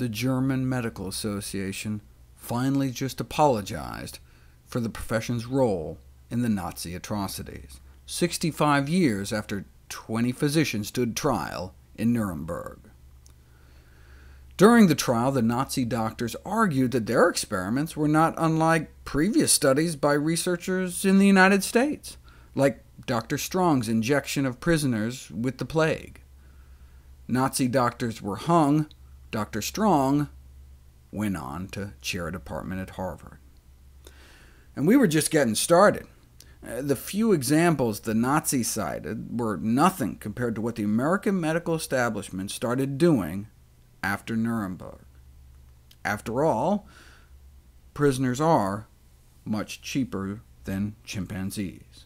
the German Medical Association finally just apologized for the profession's role in the Nazi atrocities, 65 years after 20 physicians stood trial in Nuremberg. During the trial, the Nazi doctors argued that their experiments were not unlike previous studies by researchers in the United States, like Dr. Strong's injection of prisoners with the plague. Nazi doctors were hung. Dr. Strong went on to chair a department at Harvard. And we were just getting started. The few examples the Nazis cited were nothing compared to what the American medical establishment started doing after Nuremberg. After all, prisoners are much cheaper than chimpanzees.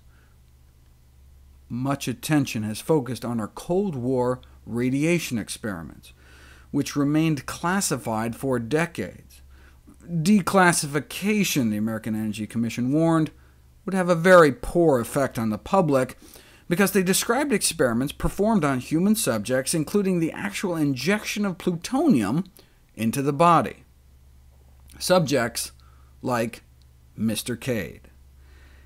Much attention has focused on our Cold War radiation experiments, which remained classified for decades. Declassification, the American Energy Commission warned, would have a very poor effect on the public, because they described experiments performed on human subjects, including the actual injection of plutonium into the body. Subjects like Mr. Cade,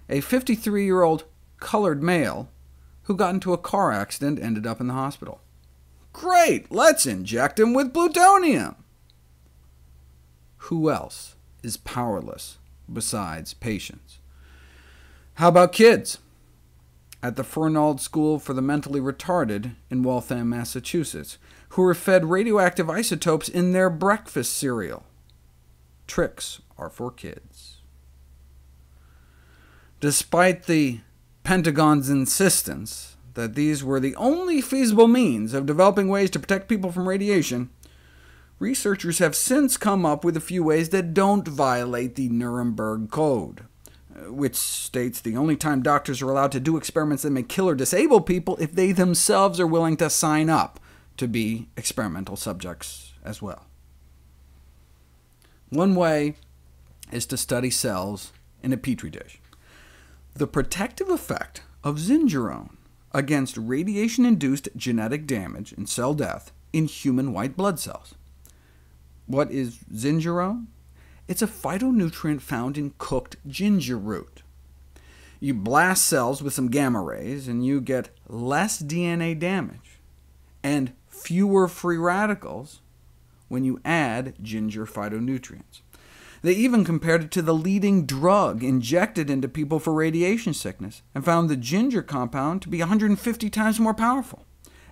a 53-year-old colored male who got into a car accident and ended up in the hospital. Great, let's inject him with plutonium! Who else is powerless besides patients? How about kids? At the Fernald School for the Mentally Retarded in Waltham, Massachusetts, who were fed radioactive isotopes in their breakfast cereal. Tricks are for kids. Despite the Pentagon's insistence that these were the only feasible means of developing ways to protect people from radiation, researchers have since come up with a few ways that don't violate the Nuremberg Code, which states the only time doctors are allowed to do experiments that may kill or disable people if they themselves are willing to sign up to be experimental subjects as well. One way is to study cells in a petri dish. The protective effect of Zingerone against radiation-induced genetic damage and cell death in human white blood cells. What is Zingerone? It's a phytonutrient found in cooked ginger root. You blast cells with some gamma rays, and you get less DNA damage, and fewer free radicals when you add ginger phytonutrients. They even compared it to the leading drug injected into people for radiation sickness, and found the ginger compound to be 150 times more powerful,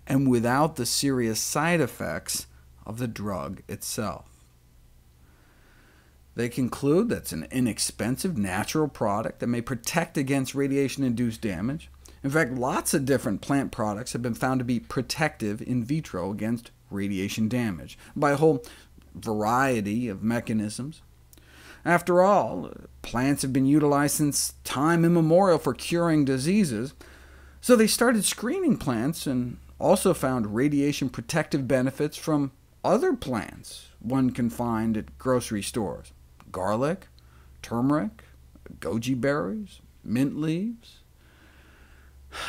and without the serious side effects of the drug itself. They conclude that it's an inexpensive natural product that may protect against radiation-induced damage. In fact, lots of different plant products have been found to be protective in vitro against radiation damage, by a whole variety of mechanisms. After all, plants have been utilized since time immemorial for curing diseases, so they started screening plants and also found radiation protective benefits from other plants one can find at grocery stores. Garlic, turmeric, goji berries, mint leaves.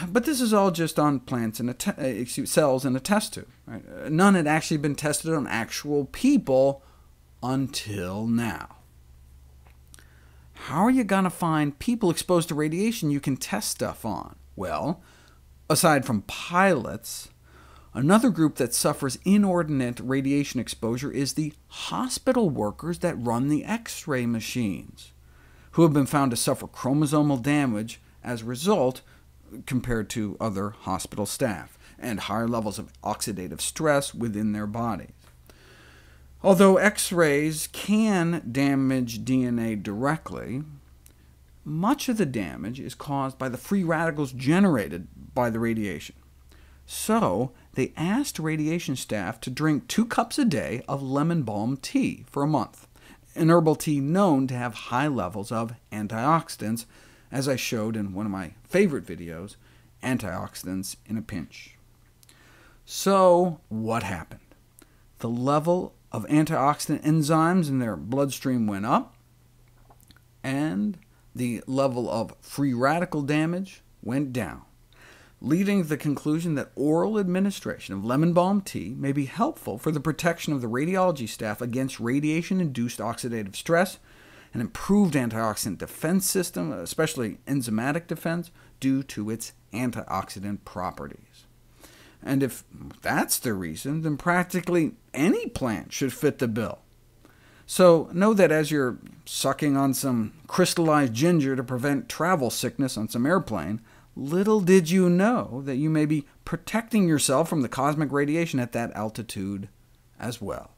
But this is all just on plants and cells in a test tube. Right? None had actually been tested on actual people until now. How are you going to find people exposed to radiation you can test stuff on? Well, aside from pilots, another group that suffers inordinate radiation exposure is the hospital workers that run the X-ray machines, who have been found to suffer chromosomal damage as a result compared to other hospital staff, and higher levels of oxidative stress within their bodies. Although X-rays can damage DNA directly, much of the damage is caused by the free radicals generated by the radiation. So they asked radiation staff to drink 2 cups a day of lemon balm tea for a month, an herbal tea known to have high levels of antioxidants, as I showed in one of my favorite videos, Antioxidants in a Pinch. So what happened? The level of antioxidant enzymes in their bloodstream went up, and the level of free radical damage went down. leading to the conclusion that oral administration of lemon balm tea may be helpful for the protection of the radiology staff against radiation-induced oxidative stress, an improved antioxidant defense system, especially enzymatic defense, due to its antioxidant properties. And if that's the reason, then practically any plant should fit the bill. So know that as you're sucking on some crystallized ginger to prevent travel sickness on some airplane, little did you know that you may be protecting yourself from the cosmic radiation at that altitude as well.